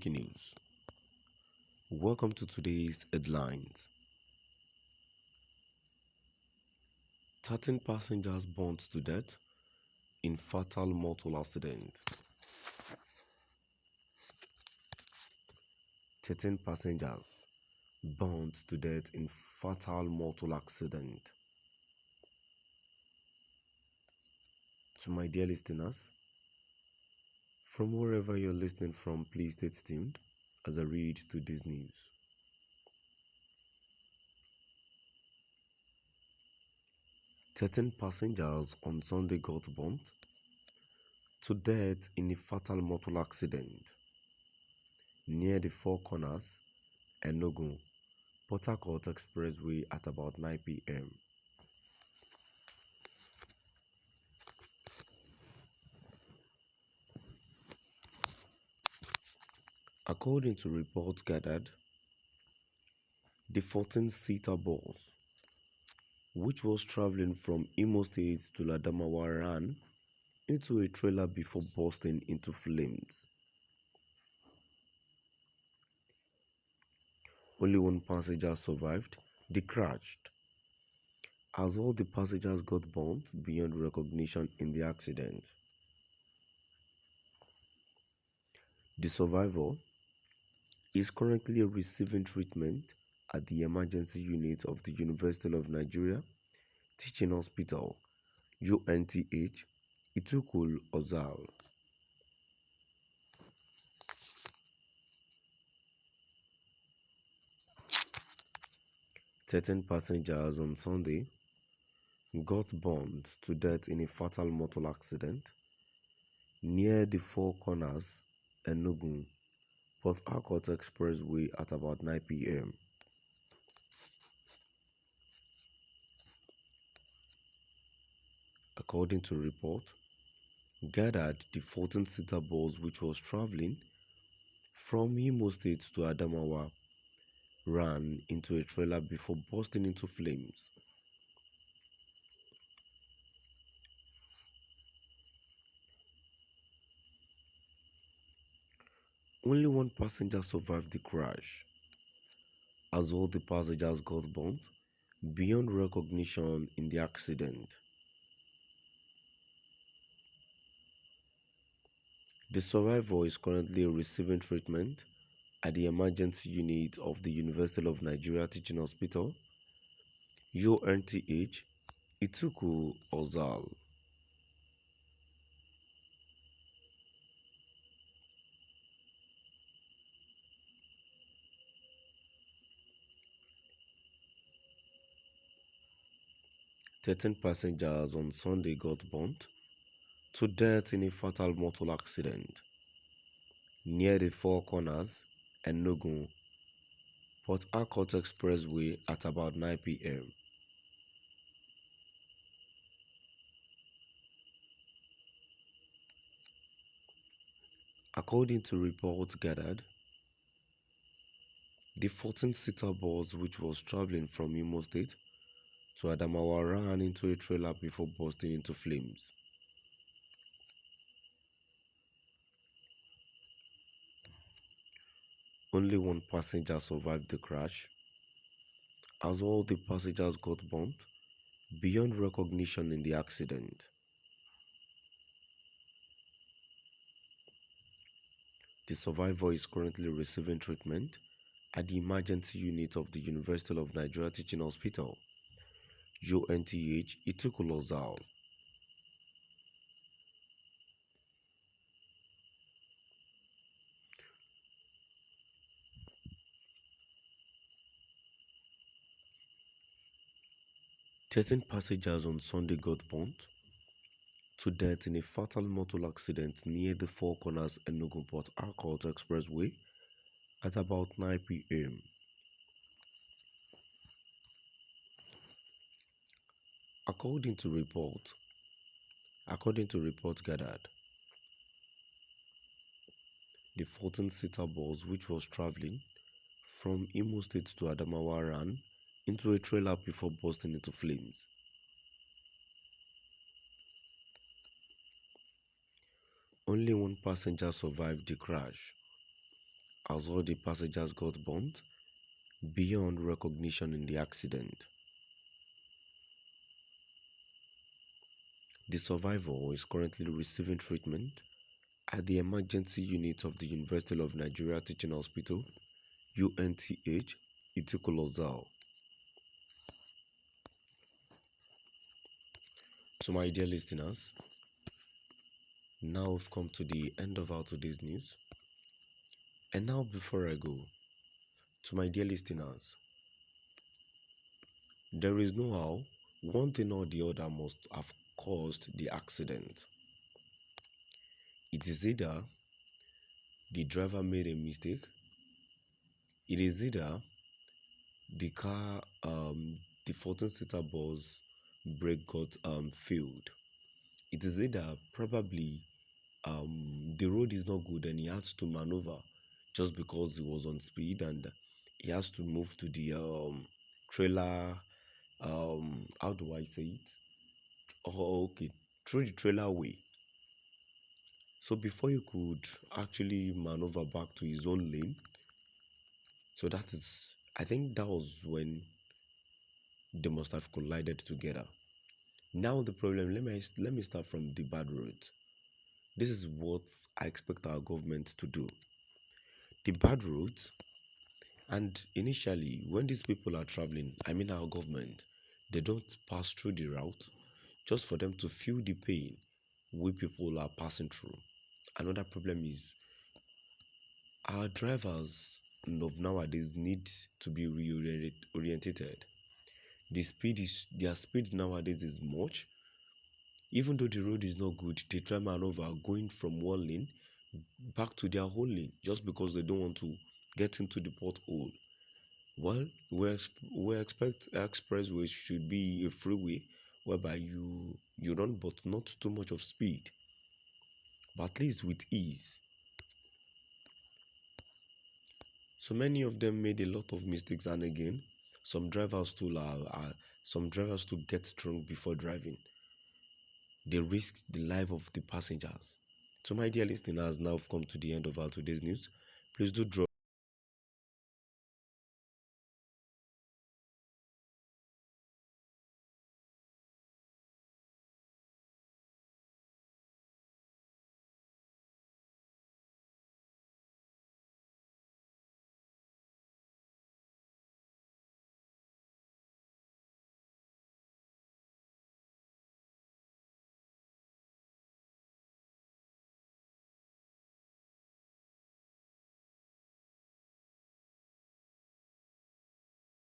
Breaking news. Welcome to today's headlines. 13 passengers burnt to death in fatal motor accident. 13 passengers burnt to death in fatal motor accident. To my dear listeners, from wherever you're listening from, please stay tuned as I read today's news. Thirteen passengers on Sunday got burnt to death in a fatal motor accident near the Four Corners, Enugu, Port Harcourt Expressway at about 9 p.m. According to reports gathered, the 14-seater bus, which was traveling from Imo State to Adamawa, ran into a trailer before bursting into flames. Only one passenger survived the crash, as all the passengers got burnt beyond recognition in the accident. The survivor is currently receiving treatment at the emergency unit of the University of Nigeria Teaching Hospital, UNTH, Itukul, Ozal. Thirteen passengers on Sunday got burned to death in a fatal motor accident near the Four Corners, Enugu, Port Harcourt Expressway at about 9 p.m. According to report gathered, the 14-seater bus, which was traveling from Imo State to Adamawa, ran into a trailer before bursting into flames. Only one passenger survived the crash, as all the passengers got burnt beyond recognition in the accident. The survivor is currently receiving treatment at the emergency unit of the University of Nigeria Teaching Hospital, UNTH, Ituku, Ozal. Thirteen passengers on Sunday got burnt to death in a fatal motor accident near the Four Corners, Enugu, Port Harcourt Expressway at about 9 p.m. According to reports gathered, the 14-seater bus, which was traveling from Imo State to Adamawa, ran into a trailer before bursting into flames. Only one passenger survived the crash, as all the passengers got burnt beyond recognition in the accident. The survivor is currently receiving treatment at the emergency unit of the University of Nigeria Teaching Hospital, UNTH, Itukul, Ozal. Thirteen passengers on Sunday got burnt to death in a fatal motor accident near the Four Corners, Enugu, Port Harcourt Expressway at about 9 p.m. According to reports gathered, the 14-seater bus, which was traveling from Imo State to Adamawa, ran into a trailer before bursting into flames. Only one passenger survived the crash, as all the passengers got burnt beyond recognition in the accident. The survivor is currently receiving treatment at the emergency unit of the University of Nigeria Teaching Hospital, UNTH, Itukulozao. So my dear listeners, now we've come to the end of our today's news. And now before I go, to my dear listeners, there is no how one thing or the other must have caused the accident. It is either the driver made a mistake, it is either the car, the 14-seater bus brake got failed. It is either probably the road is not good and he has to maneuver just because he was on speed and he has to move to the trailer, how do I say it? Oh, okay, through the trailer way. So before he could actually maneuver back to his own lane, so that is, I think that was when they must have collided together. Now the problem, let me start from the bad road. This is what I expect our government to do. The bad roads, and initially when these people are traveling, I mean our government, they don't pass through the route just for them to feel the pain we people are passing through. Another problem is our drivers of nowadays need to be reorientated. Their speed nowadays is much. Even though the road is not good, they try maneuver going from one lane back to their whole lane just because they don't want to get into the pothole. Well, we expect expressways should be a freeway whereby you run but not too much of speed, but at least with ease. So many of them made a lot of mistakes, and again, some drivers too get drunk before driving. They risk the life of the passengers. So my dear listeners, now we've come to the end of our today's news. Please do drop